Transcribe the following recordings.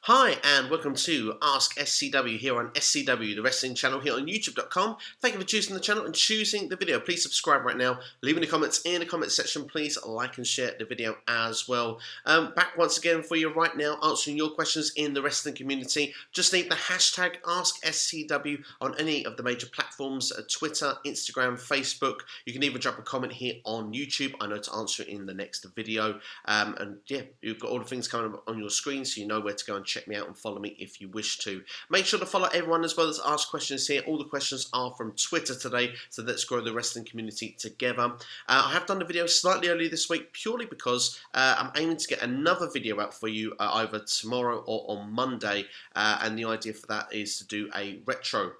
Hi and welcome to Ask SCW here on SCW, the wrestling channel here on YouTube.com. Thank you for choosing the channel and choosing the video. Please subscribe right now. Leave any comments in the comment section. Please like and share the video as well. Back once again for you right now, answering your questions in the wrestling community. Just leave the hashtag AskSCW on any of the major platforms, Twitter, Instagram, Facebook. You can even drop a comment here on YouTube. I know to answer it in the next video. And yeah, you've got all the things coming up on your screen so you know where to go and check me out and follow me if you wish to. Make sure to follow everyone as well as ask questions here. All the questions are from Twitter today, so let's grow the wrestling community together. I have done the video slightly early this week purely because I'm aiming to get another video out for you either tomorrow or on Monday, and the idea for that is to do a retro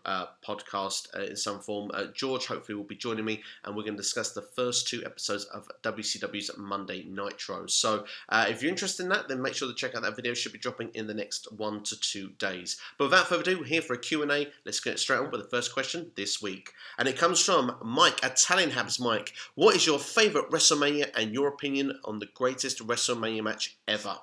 podcast in some form. George hopefully will be joining me and we're going to discuss the first two episodes of WCW's Monday Nitro. So if you're interested in that, then make sure to check out that video. It should be dropping in the next 1 to 2 days. But without further ado, we're here for a Q&A. Let's get straight on with the first question this week. And it comes from Mike, Italian Habs Mike. What is your favourite WrestleMania and your opinion on the greatest WrestleMania match ever?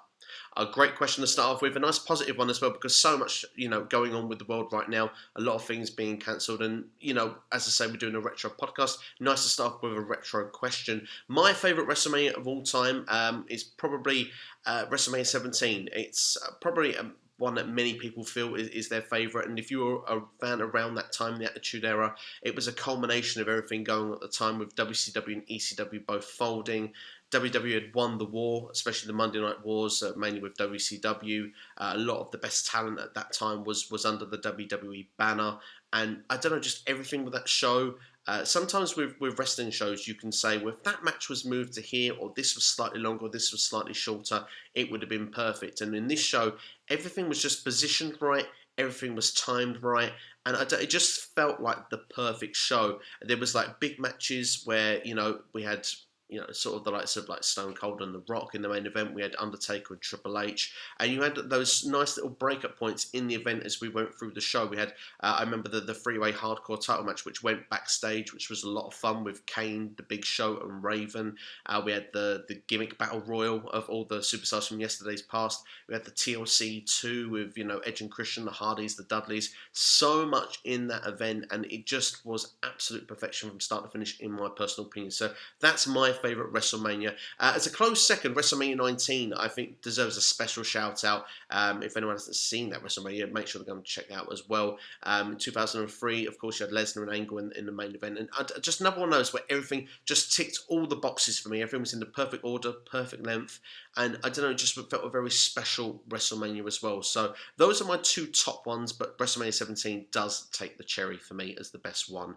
A great question to start off with, a nice positive one as well, because so much, going on with the world right now, a lot of things being cancelled, and, as I say, we're doing a retro podcast. Nice to start off with a retro question. My favourite WrestleMania of all time is probably WrestleMania 17. It's probably one that many people feel is their favourite, and if you were a fan around that time, the Attitude Era, it was a culmination of everything going on at the time with WCW and ECW both folding. WWE had won the war, especially the Monday Night Wars, mainly with WCW. A lot of the best talent at that time was under the WWE banner. And I don't know, just everything with that show. Sometimes with wrestling shows, you can say, well, if that match was moved to here, or this was slightly longer, or this was slightly shorter, it would have been perfect. And in this show, everything was just positioned right. Everything was timed right. And it just felt like the perfect show. There was like big matches where, we had sort of the likes of like Stone Cold and The Rock in the main event. We had Undertaker and Triple H, and you had those nice little breakup points in the event as we went through the show. We had, I remember the three-way hardcore title match, which went backstage, which was a lot of fun with Kane, The Big Show, and Raven. We had the gimmick battle royal of all the superstars from yesterday's past. We had the TLC 2 with Edge and Christian, the Hardys, the Dudleys. So much in that event, and it just was absolute perfection from start to finish, in my personal opinion. So that's my favourite WrestleMania. As a close second, WrestleMania 19, I think, deserves a special shout out. If anyone hasn't seen that WrestleMania, make sure to go and check it out as well. In 2003, of course, you had Lesnar and Angle in the main event, and just another one of those where everything just ticked all the boxes for me. Everything was in the perfect order, perfect length, and I don't know, it just felt a very special WrestleMania as well. So those are my two top ones, but WrestleMania 17 does take the cherry for me as the best one.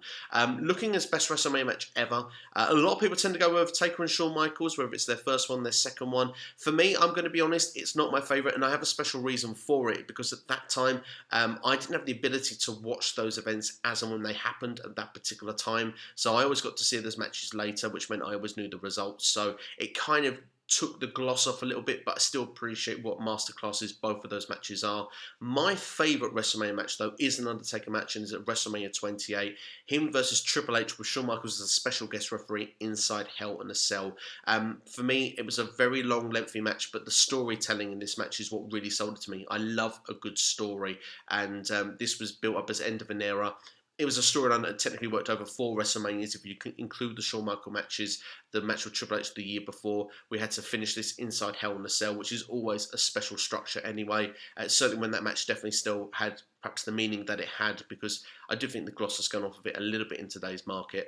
Looking as best WrestleMania match ever, a lot of people tend to go with Taker and Shawn Michaels, whether it's their first one, their second one. For me, I'm going to be honest, it's not my favourite, and I have a special reason for it, because at that time, I didn't have the ability to watch those events as and when they happened at that particular time, so I always got to see those matches later, which meant I always knew the results, so it kind of took the gloss off a little bit, but I still appreciate what masterclasses both of those matches are. My favourite WrestleMania match, though, is an Undertaker match, and is at WrestleMania 28. Him versus Triple H with Shawn Michaels as a special guest referee inside Hell in a Cell. For me, it was a very long, lengthy match, but the storytelling in this match is what really sold it to me. I love a good story, and this was built up as end of an era. It was a storyline that technically worked over 4 WrestleManias if you include the Shawn Michaels matches. The match with Triple H the year before, we had to finish this inside Hell in a Cell, which is always a special structure anyway. Certainly when that match definitely still had perhaps the meaning that it had, because I do think the gloss has gone off of it a little bit in today's market.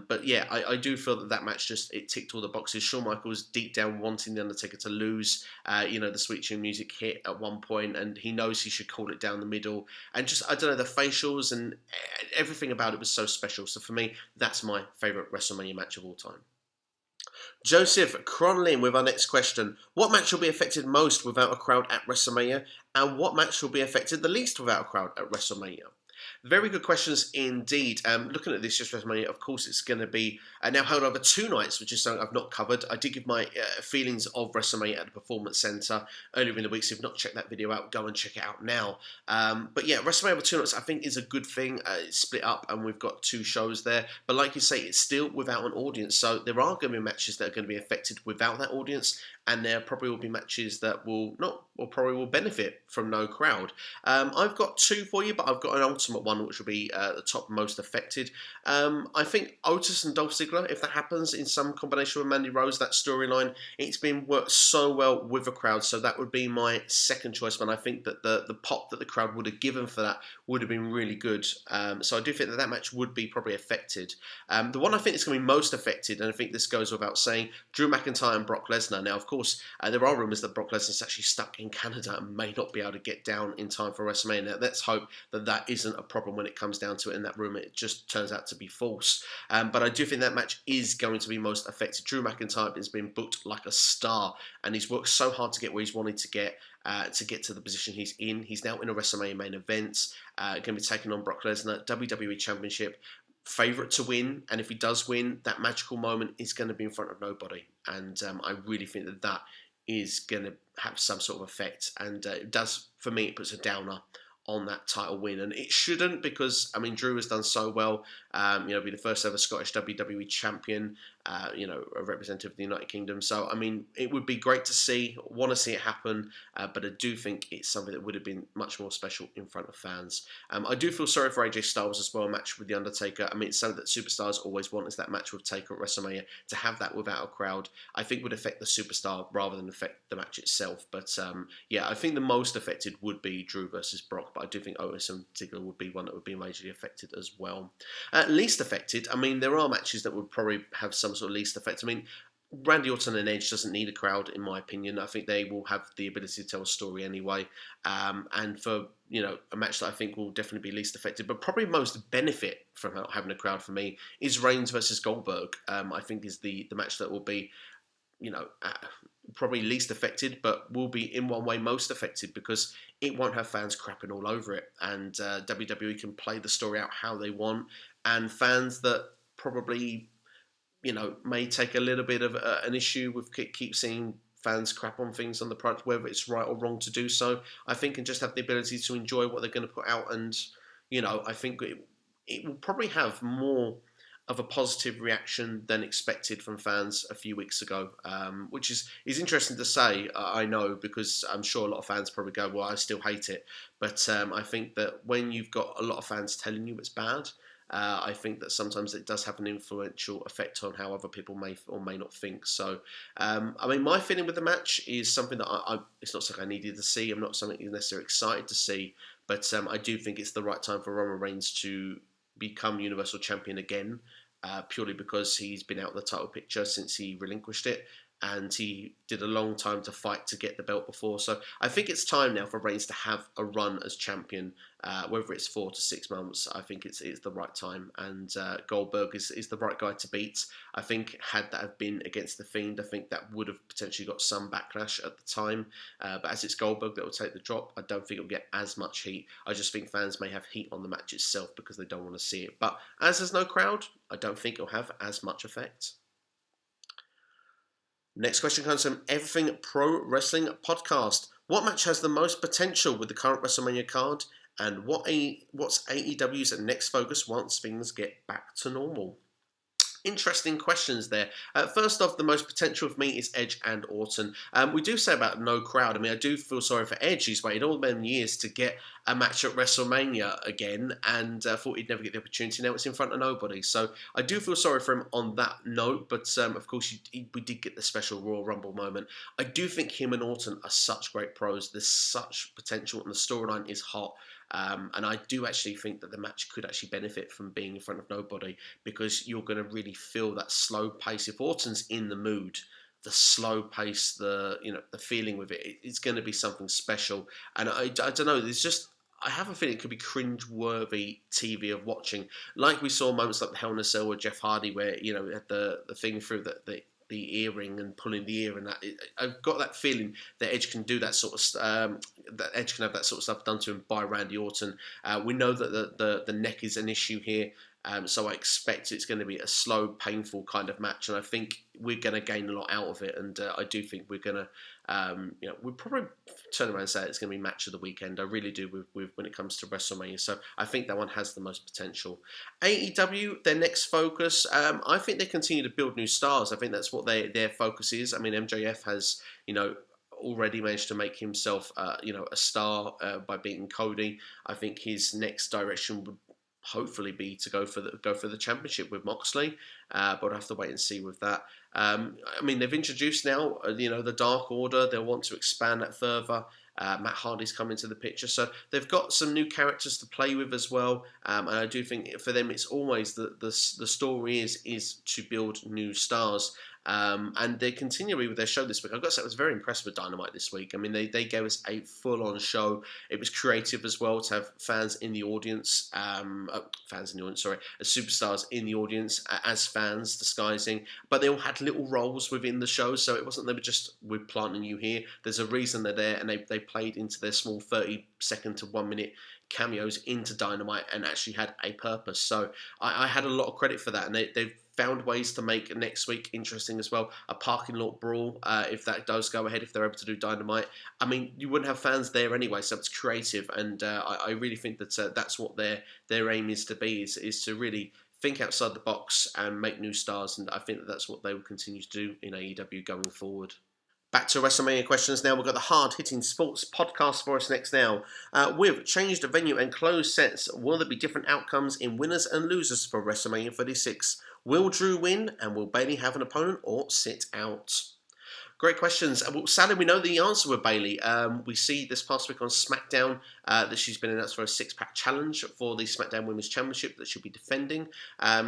But yeah, I do feel that match it ticked all the boxes. Shawn Michaels deep down wanting The Undertaker to lose. The Sweet Chin Music hit at one point, and he knows he should call it down the middle. And just, I don't know, the facials and everything about it was so special. So for me, that's my favourite WrestleMania match of all time. Joseph Cronlin with our next question. What match will be affected most without a crowd at WrestleMania? And what match will be affected the least without a crowd at WrestleMania? Very good questions indeed. Looking at this just WrestleMania, of course, it's going to be now held over 2 nights, which is something I've not covered. I did give my feelings of WrestleMania at the Performance Center earlier in the week, so if you've not checked that video out, go and check it out now. But yeah, WrestleMania over 2 nights, I think, is a good thing. It's split up, and we've got 2 shows there. But like you say, it's still without an audience, so there are going to be matches that are going to be affected without that audience, and there probably will be matches that will not, or probably will benefit from no crowd. I've got two for you, but I've got an ultimate one, which will be the top most affected. I think Otis and Dolph Ziggler, if that happens in some combination with Mandy Rose, that storyline, it's been worked so well with a crowd, so that would be my second choice. But I think that the pop that the crowd would have given for that would have been really good. So I do think that match would be probably affected. The one I think is going to be most affected, and I think this goes without saying, Drew McIntyre and Brock Lesnar. Now, of course, there are rumours that Brock Lesnar is actually stuck in Canada and may not be able to get down in time for WrestleMania. Let's hope that that isn't a problem when it comes down to it, and that rumour it just turns out to be false. But I do think that match is going to be most affected. Drew McIntyre has been booked like a star, and he's worked so hard to get where he's wanted to get to the position he's in. He's now in a WrestleMania main event, going to be taking on Brock Lesnar, WWE Championship, favourite to win, and if he does win, that magical moment is going to be in front of nobody, and I really think that that is going to have some sort of effect, and it does, for me, it puts a downer on that title win, and it shouldn't, because I mean Drew has done so well. Be the first ever Scottish WWE champion. A representative of the United Kingdom. So I mean, it would be great to see. Want to see it happen, but I do think it's something that would have been much more special in front of fans. I do feel sorry for AJ Styles as well. A match with the Undertaker. I mean, it's something that superstars always want, is that match with Taker at WrestleMania. To have that without a crowd, I think would affect the superstar rather than affect the match itself. But I think the most affected would be Drew versus Brock. But I do think Otis and Ziggler would be one that would be majorly affected as well. Least affected, I mean, there are matches that would probably have some sort of least effect. I mean, Randy Orton and Edge doesn't need a crowd, in my opinion. I think they will have the ability to tell a story anyway. And for, a match that I think will definitely be least affected, but probably most benefit from not having a crowd for me, is Reigns versus Goldberg. I think is the match that will be, probably least affected, but will be in one way most affected, because it won't have fans crapping all over it, and WWE can play the story out how they want, and fans that probably, may take a little bit of an issue with keep seeing fans crap on things on the product, whether it's right or wrong to do so, I think, and just have the ability to enjoy what they're going to put out, and I think it will probably have more of a positive reaction than expected from fans a few weeks ago, which is interesting to say, I know, because I'm sure a lot of fans probably go, well, I still hate it. But I think that when you've got a lot of fans telling you it's bad, I think that sometimes it does have an influential effect on how other people may or may not think. So, my feeling with the match is something that it's not something I needed to see. I'm not something necessarily excited to see, but I do think it's the right time for Roman Reigns to become Universal Champion again, purely because he's been out of the title picture since he relinquished it, and he did a long time to fight to get the belt before. So I think it's time now for Reigns to have a run as champion, whether it's 4 to 6 months. I think it's the right time, and Goldberg is the right guy to beat. I think had that have been against The Fiend, I think that would have potentially got some backlash at the time. But as it's Goldberg that will take the drop, I don't think it'll get as much heat. I just think fans may have heat on the match itself because they don't want to see it. But as there's no crowd, I don't think it'll have as much effect. Next question comes from Everything Pro Wrestling Podcast. What match has the most potential with the current WrestleMania card, and what's AEW's next focus once things get back to normal? Interesting questions there. First off, the most potential for me is Edge and Orton. We do say about no crowd. I mean, I do feel sorry for Edge. He's waited all them years to get a match at WrestleMania again, and thought he'd never get the opportunity. Now it's in front of nobody. So I do feel sorry for him on that note, but of course we did get the special Royal Rumble moment. I do think him and Orton are such great pros. There's such potential, and the storyline is hot. And I do actually think that the match could actually benefit from being in front of nobody, because you're going to really feel that slow pace. If Orton's in the mood, the slow pace, the feeling with it's going to be something special. And I don't know, I have a feeling it could be cringe-worthy TV of watching, like we saw moments like the Hell in a Cell with Jeff Hardy, where had the thing through the earring and pulling the ear, and that I've got that feeling that Edge can do that sort of that Edge can have that sort of stuff done to him by Randy Orton. We know that the neck is an issue here, so I expect it's going to be a slow, painful kind of match, and I think we're going to gain a lot out of it. And I do think we're going to, we're probably turn around and say it's going to be match of the weekend. I really do with when it comes to WrestleMania. So I think that one has the most potential. AEW, their next focus, I think they continue to build new stars. I think that's what their focus is. I mean, MJF has, already managed to make himself, a star by beating Cody. I think his next direction would hopefully be to go for the championship with Moxley, but we'll have to wait and see with that. I mean, they've introduced now, the Dark Order. They'll want to expand that further. Matt Hardy's come into the picture, so they've got some new characters to play with as well. And I do think for them, it's always the story is to build new stars. And they continually with their show this week. I've got to say, I was very impressed with Dynamite this week. I mean, they gave us a full-on show. It was creative as well to have fans in the audience, superstars in the audience as fans disguising. But they all had little roles within the show, so it wasn't they were just, we're planting you here. There's a reason they're there, and they played into their small 30-second to 1 minute cameos into Dynamite and actually had a purpose. So I had a lot of credit for that, and they've found ways to make next week interesting as well. A parking lot brawl, if that does go ahead, if they're able to do Dynamite. I mean, you wouldn't have fans there anyway, so it's creative, and I really think that that's what their aim is to be, is to really think outside the box and make new stars, and I think that's what they will continue to do in AEW going forward. Back to WrestleMania questions now. We've got the hard-hitting sports podcast for us next now. With changed venue and closed sets, will there be different outcomes in winners and losers for WrestleMania 36? Will Drew win, and will Bayley have an opponent or sit out? Great questions. Well, sadly, we know the answer with Bayley. We see this past week on SmackDown that she's been announced for a six-pack challenge for the SmackDown Women's Championship that she'll be defending.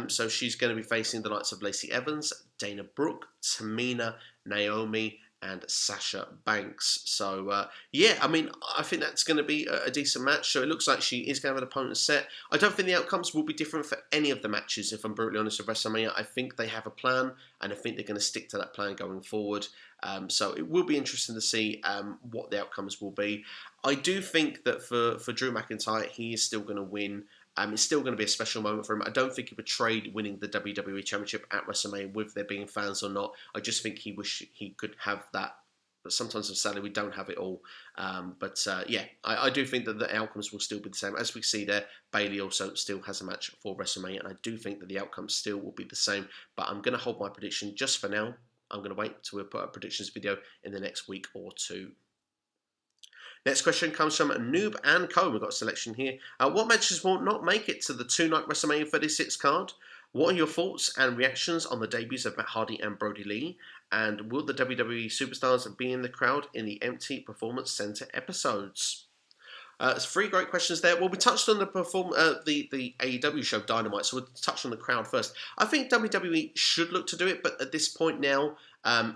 So she's going to be facing the likes of Lacey Evans, Dana Brooke, Tamina, Naomi, and Sasha Banks. So, I mean, I think that's going to be a decent match. So it looks like she is going to have an opponent set. I don't think the outcomes will be different for any of the matches, if I'm brutally honest with WrestleMania. I think they have a plan, and I think they're going to stick to that plan going forward. So it will be interesting to see what the outcomes will be. I do think that for Drew McIntyre, he is still going to win. It's still going to be a special moment for him. I don't think he would trade winning the WWE Championship at WrestleMania with there being fans or not. I just think he wish he could have that. But sometimes, sadly, we don't have it all. I do think that the outcomes will still be the same. As we see there, Bayley also still has a match for WrestleMania, and I do think that the outcomes still will be the same. But I'm going to hold my prediction just for now. I'm going to wait till we put a predictions video in the next week or two. Next question comes from Noob and Co. We've got a selection here. What matches will not make it to the two-night WrestleMania 36 card? What are your thoughts and reactions on the debuts of Matt Hardy and Brodie Lee? And will the WWE superstars be in the crowd in the Empty Performance Center episodes? There's three great questions there. Well, we touched on the AEW show Dynamite, so we'll touch on the crowd first. I think WWE should look to do it, but at this point now,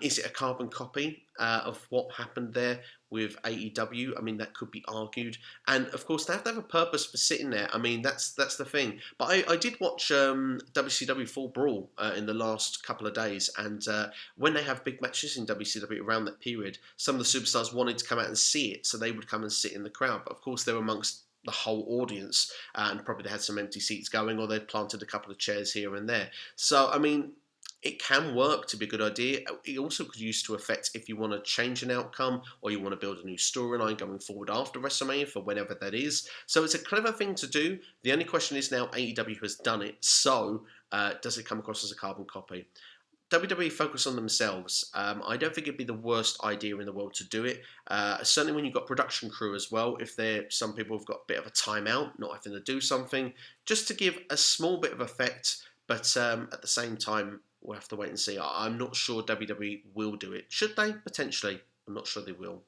is it a carbon copy of what happened there with AEW? I mean, that could be argued. And, of course, they have to have a purpose for sitting there. I mean, that's the thing. But I did watch WCW Full Brawl in the last couple of days. And when they have big matches in WCW around that period, some of the superstars wanted to come out and see it. So they would come and sit in the crowd. But, of course, they were amongst the whole audience. And probably they had some empty seats going, or they'd planted a couple of chairs here and there. So, I mean, it can work to be a good idea. It also could use to affect if you want to change an outcome or you want to build a new storyline going forward after WrestleMania for whenever that is. So it's a clever thing to do. The only question is now AEW has done it. So does it come across as a carbon copy? WWE focus on themselves. I don't think it'd be the worst idea in the world to do it. Certainly when you've got production crew as well, if some people have got a bit of a timeout, not having to do something, just to give a small bit of effect, but at the same time, we'll have to wait and see. I'm not sure WWE will do it. Should they? Potentially. I'm not sure they will.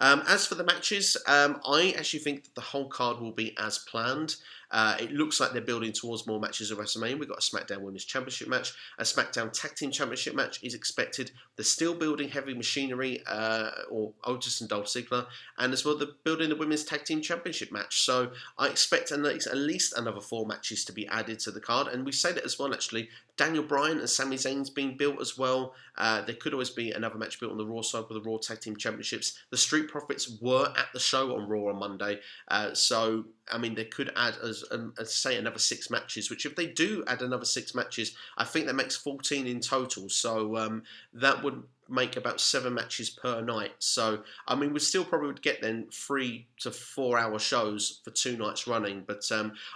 As for the matches, I actually think that the whole card will be as planned. It looks like they're building towards more matches at WrestleMania. We've got a SmackDown Women's Championship match. A SmackDown Tag Team Championship match is expected. They're still building Heavy Machinery, or Otis and Dolph Ziggler. And as well, they're building the Women's Tag Team Championship match. So I expect at least another 4 matches to be added to the card. And we say that as well, actually. Daniel Bryan and Sami Zayn's being built as well. There could always be another match built on the Raw side with the Raw Tag Team Championships. The Street Profits were at the show on Raw on Monday. So, I mean, they could add, say, another 6 matches, which if they do add another 6 matches, I think that makes 14 in total. So that would make about 7 matches per night. So, I mean, we still probably would get then 3 to 4 hour shows for 2 nights running. But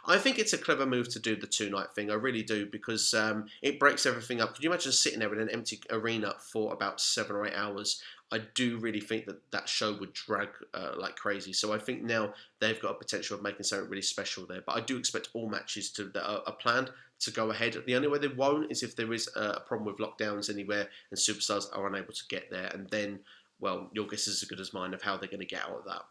I think it's a clever move to do the 2-night thing. I really do, because it breaks everything up. Could you imagine sitting there in an empty arena for about 7 or 8 hours? I do really think that show would drag like crazy. So I think now they've got a potential of making something really special there. But I do expect all matches that are planned to go ahead. The only way they won't is if there is a problem with lockdowns anywhere and superstars are unable to get there. And then, well, your guess is as good as mine of how they're going to get out of that.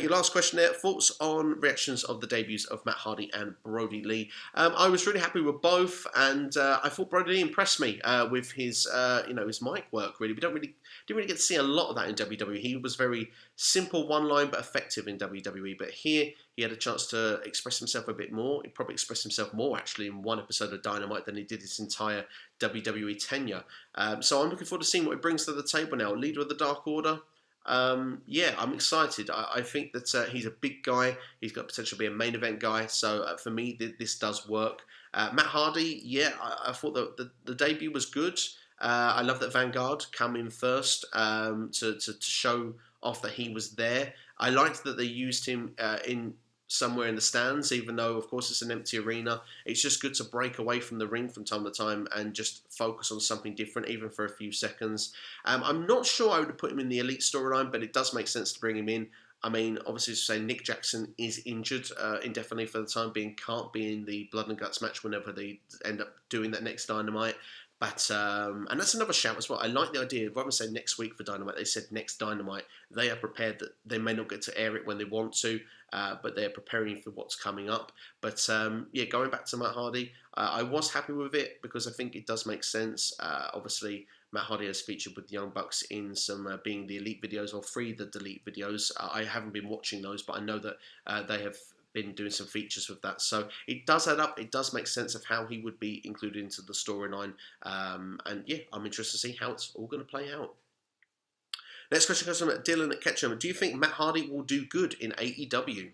Your last question there, thoughts on reactions of the debuts of Matt Hardy and Brodie Lee. I was really happy with both, and I thought Brodie Lee impressed me with his, his mic work. Really, we didn't really get to see a lot of that in WWE. He was very simple, one line, but effective in WWE. But here, he had a chance to express himself a bit more. He probably expressed himself more actually in one episode of Dynamite than he did his entire WWE tenure. So I'm looking forward to seeing what he brings to the table now. Leader of the Dark Order. Yeah, I'm excited. I think that he's a big guy. He's got potential to be a main event guy. So for me, this does work. Matt Hardy, yeah, I thought that the debut was good. I love that Vanguard come in first to show off that he was there. I liked that they used him in somewhere in the stands, even though, of course, it's an empty arena. It's just good to break away from the ring from time to time and just focus on something different, even for a few seconds. I'm not sure I would put him in the Elite storyline, but it does make sense to bring him in. I mean, obviously, to say Nick Jackson is injured indefinitely for the time being, can't be in the Blood and Guts match whenever they end up doing that next Dynamite. But, and that's another shout as well. I like the idea, rather than say next week for Dynamite, they said next Dynamite. They are prepared that they may not get to air it when they want to, but they're preparing for what's coming up. But, yeah, going back to Matt Hardy, I was happy with it because I think it does make sense. Obviously, Matt Hardy has featured with the Young Bucks in some being the Elite videos or Free the Delete videos. I haven't been watching those, but I know that they have been doing some features with that. So it does add up. It does make sense of how he would be included into the storyline. And yeah, I'm interested to see how it's all going to play out. Next question comes from Dylan Ketchum. Do you think Matt Hardy will do good in AEW?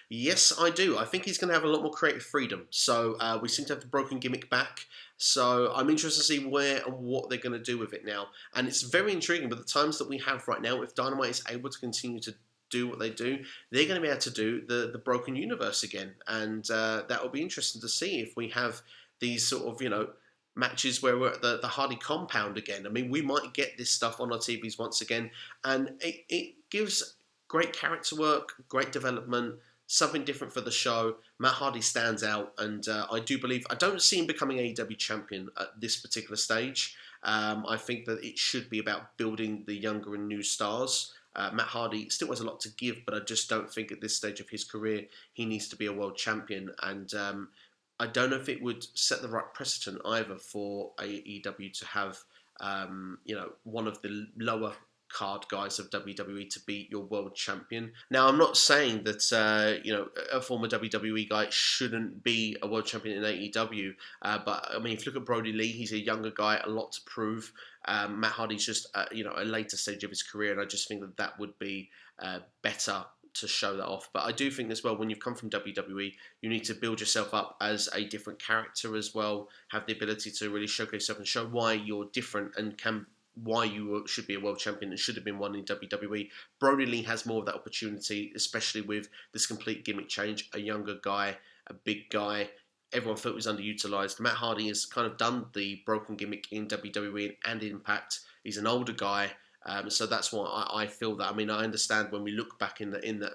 Yes, I do. I think he's going to have a lot more creative freedom. So we seem to have the broken gimmick back. So I'm interested to see where and what they're going to do with it now. And it's very intriguing with the times that we have right now. If Dynamite is able to continue to do what they do, they're going to be able to do the broken universe again. And that will be interesting to see if we have these sort of, matches where we're at the Hardy compound again. I mean, we might get this stuff on our TVs once again. And it gives great character work, great development, something different for the show. Matt Hardy stands out, and I don't see him becoming AEW champion at this particular stage. I think that it should be about building the younger and new stars. Matt Hardy still has a lot to give, but I just don't think at this stage of his career he needs to be a world champion. And I don't know if it would set the right precedent either for AEW to have, one of the lower card guys of WWE to be your world champion. Now, I'm not saying that, a former WWE guy shouldn't be a world champion in AEW, but I mean, if you look at Brodie Lee, he's a younger guy, a lot to prove. Matt Hardy's just, a later stage of his career, and I just think that would be better to show that off. But I do think as well, when you've come from WWE, you need to build yourself up as a different character as well, have the ability to really showcase yourself and show why you're different and why you should be a world champion and should have been one in WWE. Brodie Lee has more of that opportunity, especially with this complete gimmick change. A younger guy, a big guy. Everyone felt he was underutilized. Matt Hardy has kind of done the broken gimmick in WWE and Impact. He's an older guy, so that's why I feel that. I mean, I understand when we look back in the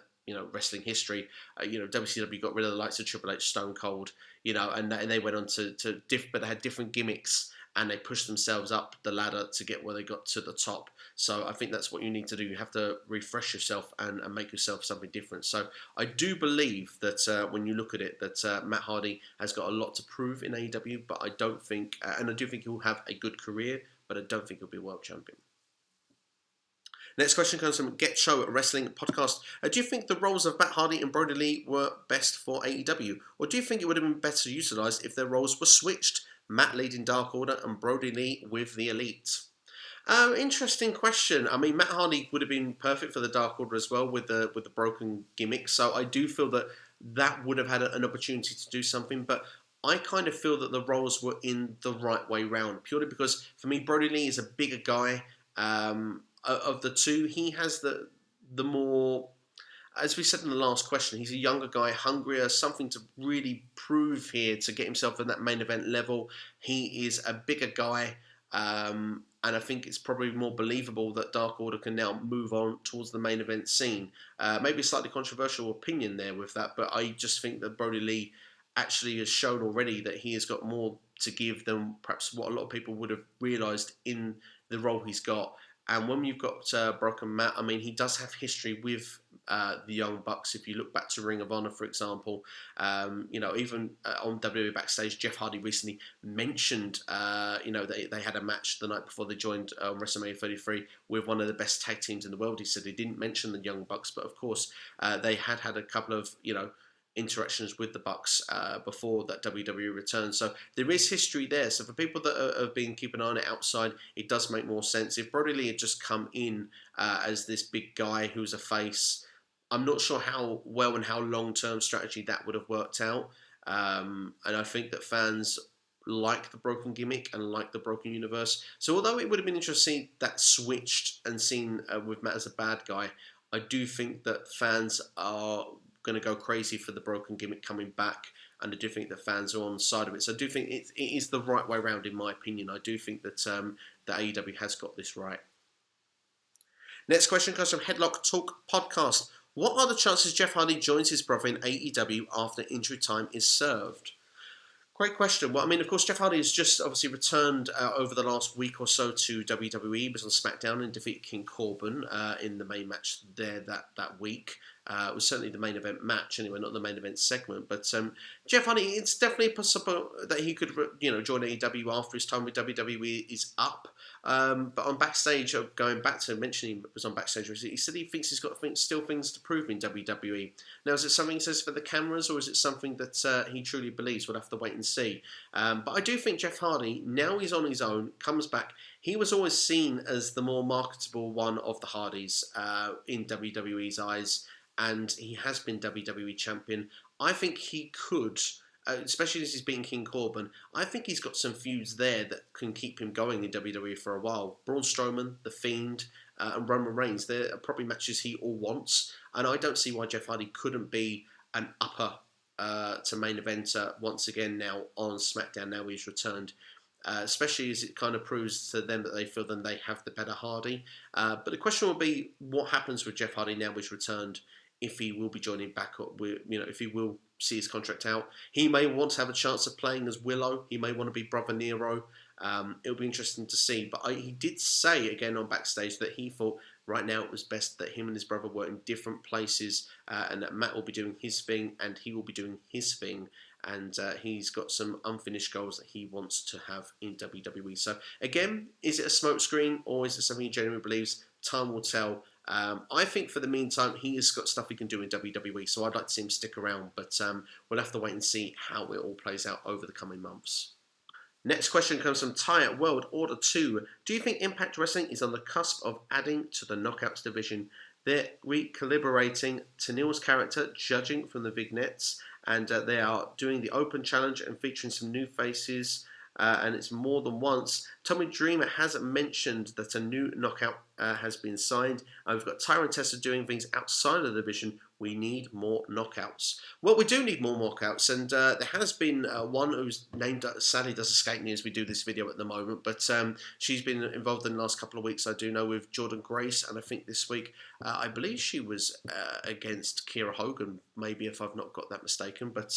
wrestling history, WCW got rid of the likes of Triple H, Stone Cold, and they went on but they had different gimmicks. And they pushed themselves up the ladder to get where they got to the top. So I think that's what you need to do. You have to refresh yourself and make yourself something different. So I do believe that when you look at it, that Matt Hardy has got a lot to prove in AEW, but I don't think, and I do think he'll have a good career, but I don't think he'll be a world champion. Next question comes from Get Show Wrestling Podcast. Do you think the roles of Matt Hardy and Brodie Lee were best for AEW? Or do you think it would have been better utilised if their roles were switched? Matt leading Dark Order and Brodie Lee with the Elite. Interesting question. I mean, Matt Hardy would have been perfect for the Dark Order as well with the broken gimmick. So I do feel that would have had an opportunity to do something. But I kind of feel that the roles were in the right way round. Purely because, for me, Brodie Lee is a bigger guy. Of the two, he has the more, as we said in the last question, he's a younger guy, hungrier, something to really prove here to get himself in that main event level. He is a bigger guy, and I think it's probably more believable that Dark Order can now move on towards the main event scene. Maybe a slightly controversial opinion there with that, but I just think that Brodie Lee actually has shown already that he has got more to give than perhaps what a lot of people would have realised in the role he's got. And when you've got Broken Matt, I mean, he does have history with the Young Bucks. If you look back to Ring of Honor, for example, even on WWE Backstage, Jeff Hardy recently mentioned, they had a match the night before they joined WrestleMania 33 with one of the best tag teams in the world. He said he didn't mention the Young Bucks, but of course, they had a couple of, interactions with the Bucks before that WWE return. So there is history there. So for people that have been keeping an eye on it outside, it does make more sense. If Brodie Lee had just come in as this big guy who's a face, I'm not sure how well and how long-term strategy that would have worked out. And I think that fans like the broken gimmick and like the broken universe. So although it would have been interesting that switched and seen with Matt as a bad guy, I do think that fans are going to go crazy for the broken gimmick coming back, and I do think that fans are on the side of it. So I do think it is the right way around, in my opinion. I do think that the AEW has got this right. Next question comes from Headlock Talk Podcast. What are the chances Jeff Hardy joins his brother in AEW after injury time is served? Great question. Well, I mean, of course, Jeff Hardy has just obviously returned over the last week or so to WWE. He was on SmackDown and defeated King Corbin in the main match there that week. It was certainly the main event match, anyway, not the main event segment. But Jeff Hardy, it's definitely possible that he could, join AEW after his time with WWE is up. But on Backstage, going back to mentioning he was on Backstage, he said he thinks he's got still things to prove in WWE. Now, is it something he says for the cameras, or is it something that he truly believes? We'll have to wait and see. But I do think Jeff Hardy, now he's on his own, comes back. He was always seen as the more marketable one of the Hardys in WWE's eyes, and he has been WWE champion. I think he could, especially as he's beating King Corbin, I think he's got some feuds there that can keep him going in WWE for a while. Braun Strowman, The Fiend, and Roman Reigns, they're probably matches he all wants, and I don't see why Jeff Hardy couldn't be an upper to main eventer once again now on SmackDown, now he's returned. Especially as it kind of proves to them that they feel that they have the better Hardy. But the question will be, what happens with Jeff Hardy now he's returned, if he will be joining back up with, if he will see his contract out. He may want to have a chance of playing as Willow. He may want to be Brother Nero. It'll be interesting to see. But he did say again on Backstage that he thought right now it was best that him and his brother were in different places, and that Matt will be doing his thing and he will be doing his thing. And he's got some unfinished goals that he wants to have in WWE. So again, is it a smokescreen, or is it something he genuinely believes? Time will tell. I think for the meantime, he has got stuff he can do in WWE, so I'd like to see him stick around, but we'll have to wait and see how it all plays out over the coming months. Next question comes from Ty at World Order 2. Do you think Impact Wrestling is on the cusp of adding to the Knockouts division? They're recalibrating Tenille's character, judging from the vignettes, and they are doing the Open Challenge and featuring some new faces, and it's more than once. Tommy Dreamer hasn't mentioned that a new knockout has been signed. We've got Tyra and Tessa doing things outside of the division. We need more knockouts. Well, we do need more knockouts, and there has been one whose name sadly does escape me as we do this video at the moment, but she's been involved in the last couple of weeks, I do know, with Jordan Grace, and I think this week, I believe she was against Kiera Hogan, maybe, if I've not got that mistaken, but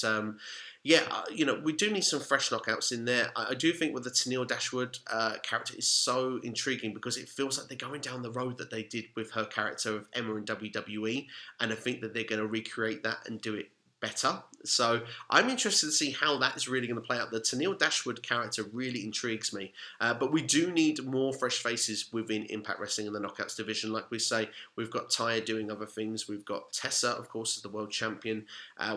we do need some fresh knockouts in there. I do think with the Tenille Dashwood character is so intriguing because it feels like they're going down the road that they did with her character of Emma in WWE, and I think that they're going to recreate that and do it better. So I'm interested to see how that is really going to play out. The Tenille Dashwood character really intrigues me, but we do need more fresh faces within Impact Wrestling in the Knockouts division. Like we say, we've got Taya doing other things. We've got Tessa, of course, as the world champion.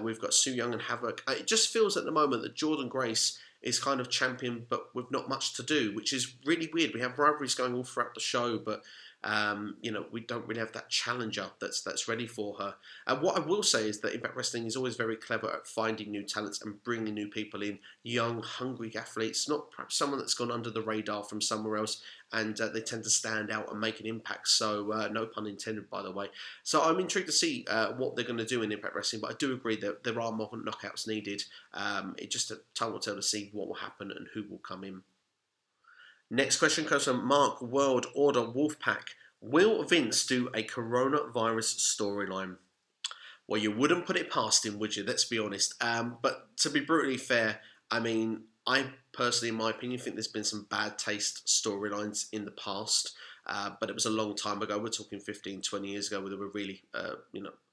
We've got Su Yung and Havoc. It just feels at the moment that Jordan Grace is kind of champion, but with not much to do, which is really weird. We have rivalries going all throughout the show, but We don't really have that challenger that's ready for her. And what I will say is that Impact Wrestling is always very clever at finding new talents and bringing new people in, young, hungry athletes, not perhaps someone that's gone under the radar from somewhere else, and they tend to stand out and make an impact. So no pun intended, by the way. So I'm intrigued to see what they're going to do in Impact Wrestling, but I do agree that there are more knockouts needed. It's just time will tell to see what will happen and who will come in. Next question comes from Mark World Order Wolfpack. Will Vince do a coronavirus storyline? Well, you wouldn't put it past him, would you? Let's be honest. But to be brutally fair, I mean, I personally, in my opinion, think there's been some bad taste storylines in the past. But it was a long time ago. We're talking 15, 20 years ago where they were really,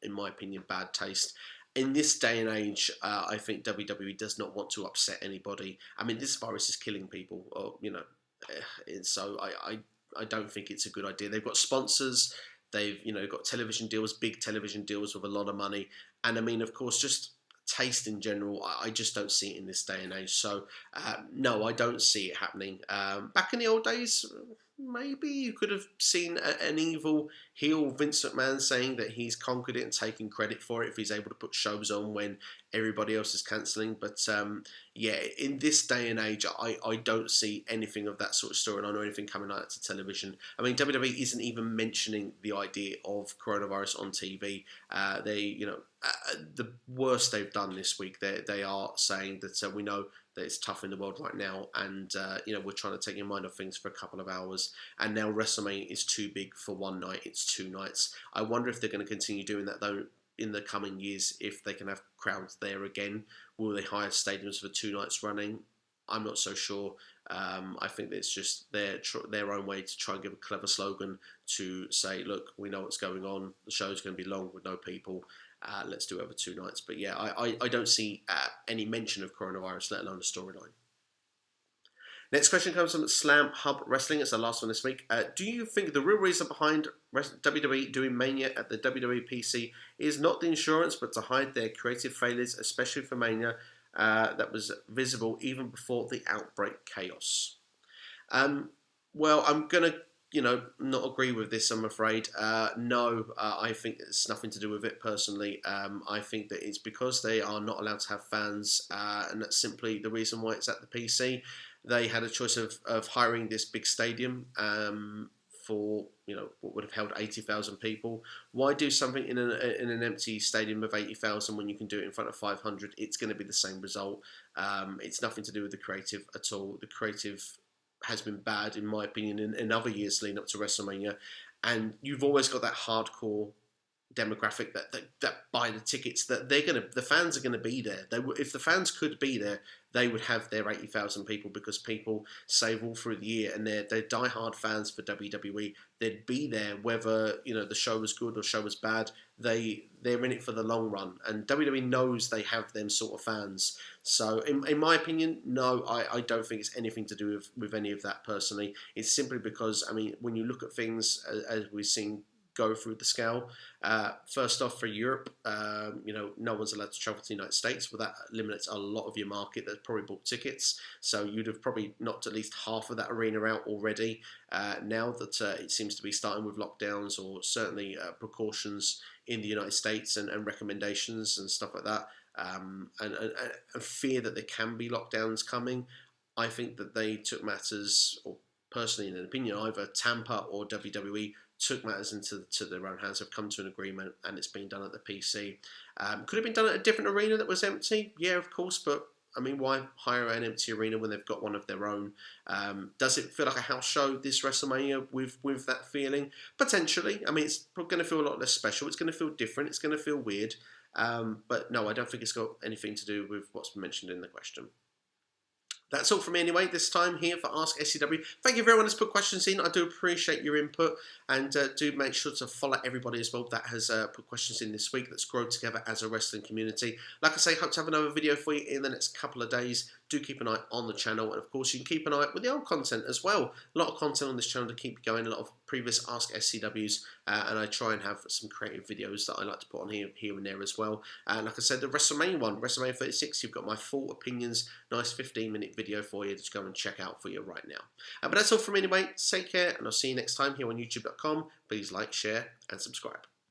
in my opinion, bad taste. In this day and age, I think WWE does not want to upset anybody. I mean, this virus is killing people, so I don't think it's a good idea. They've got sponsors. They've got television deals, big television deals with a lot of money, and I mean, of course, just taste in general. I just don't see it in this day and age. So no, I don't see it happening. Back in the old days, maybe you could have seen an evil heel Vince McMahon saying that he's conquered it and taking credit for it if he's able to put shows on when everybody else is cancelling. But yeah, in this day and age, I don't see anything of that sort of storyline or anything coming out to television. I mean, WWE isn't even mentioning the idea of coronavirus on TV. The worst they've done this week, they are saying that we know that it's tough in the world right now, and we're trying to take your mind off things for a couple of hours. And now WrestleMania is too big for one night; it's 2 nights. I wonder if they're going to continue doing that though in the coming years. If they can have crowds there again, will they hire stadiums for 2 nights running? I'm not so sure. I think that it's just their own way to try and give a clever slogan to say, look, we know what's going on. The show's going to be long with no people. Let's do it over 2 nights. But yeah, I don't see any mention of coronavirus, let alone a storyline. Next question comes from Slam Hub Wrestling. It's the last one this week. Do you think the real reason behind WWE doing Mania at the WWE PC is not the insurance, but to hide their creative failures, especially for Mania, that was visible even before the outbreak chaos? Well, I'm going to not agree with this, I'm afraid. No, I think it's nothing to do with it personally. I think that it's because they are not allowed to have fans, and that's simply the reason why it's at the PC. They had a choice of hiring this big stadium for what would have held 80,000 people. Why do something in an empty stadium of 80,000 when you can do it in front of 500? It's going to be the same result. It's nothing to do with the creative at all. The creative has been bad, in my opinion, in other years leading up to WrestleMania, and you've always got that hardcore demographic that buy the tickets. That the fans are gonna be there. If the fans could be there, they would have their 80,000 people, because people save all through the year and they're diehard fans for WWE. They'd be there whether the show was good or show was bad. They're in it for the long run, and WWE knows they have them sort of fans. So in my opinion, no, I don't think it's anything to do with any of that personally. It's simply because, I mean, when you look at things as we've seen go through the scale. First off, for Europe, no one's allowed to travel to the United States. Well, that eliminates a lot of your market that's probably bought tickets. So you'd have probably knocked at least half of that arena out already. Now that it seems to be starting with lockdowns, or certainly precautions in the United States and recommendations and stuff like that, and fear that there can be lockdowns coming, I think that they took matters, or personally in an opinion, either Tampa or WWE took matters into their own hands, have come to an agreement, and it's been done at the PC. Could have been done at a different arena that was empty? Yeah, of course, but I mean, why hire an empty arena when they've got one of their own? Does it feel like a house show, this WrestleMania, with that feeling? Potentially. I mean, it's going to feel a lot less special. It's going to feel different. It's going to feel weird. But no, I don't think it's got anything to do with what's mentioned in the question. That's all from me anyway, this time here for Ask SCW. Thank you for everyone that's put questions in. I do appreciate your input, and do make sure to follow everybody as well that has put questions in this week. Let's grow together as a wrestling community. Like I say, hope to have another video for you in the next couple of days. Do keep an eye on the channel, and of course you can keep an eye out with the old content as well. A lot of content on this channel to keep you going, a lot of previous Ask SCWs, and I try and have some creative videos that I like to put on here and there as well. And like I said, the WrestleMania one, WrestleMania 36, you've got my full opinions, nice 15-minute video for you to go and check out for you right now. But that's all from me anyway. Take care, and I'll see you next time here on YouTube.com. Please like, share, and subscribe.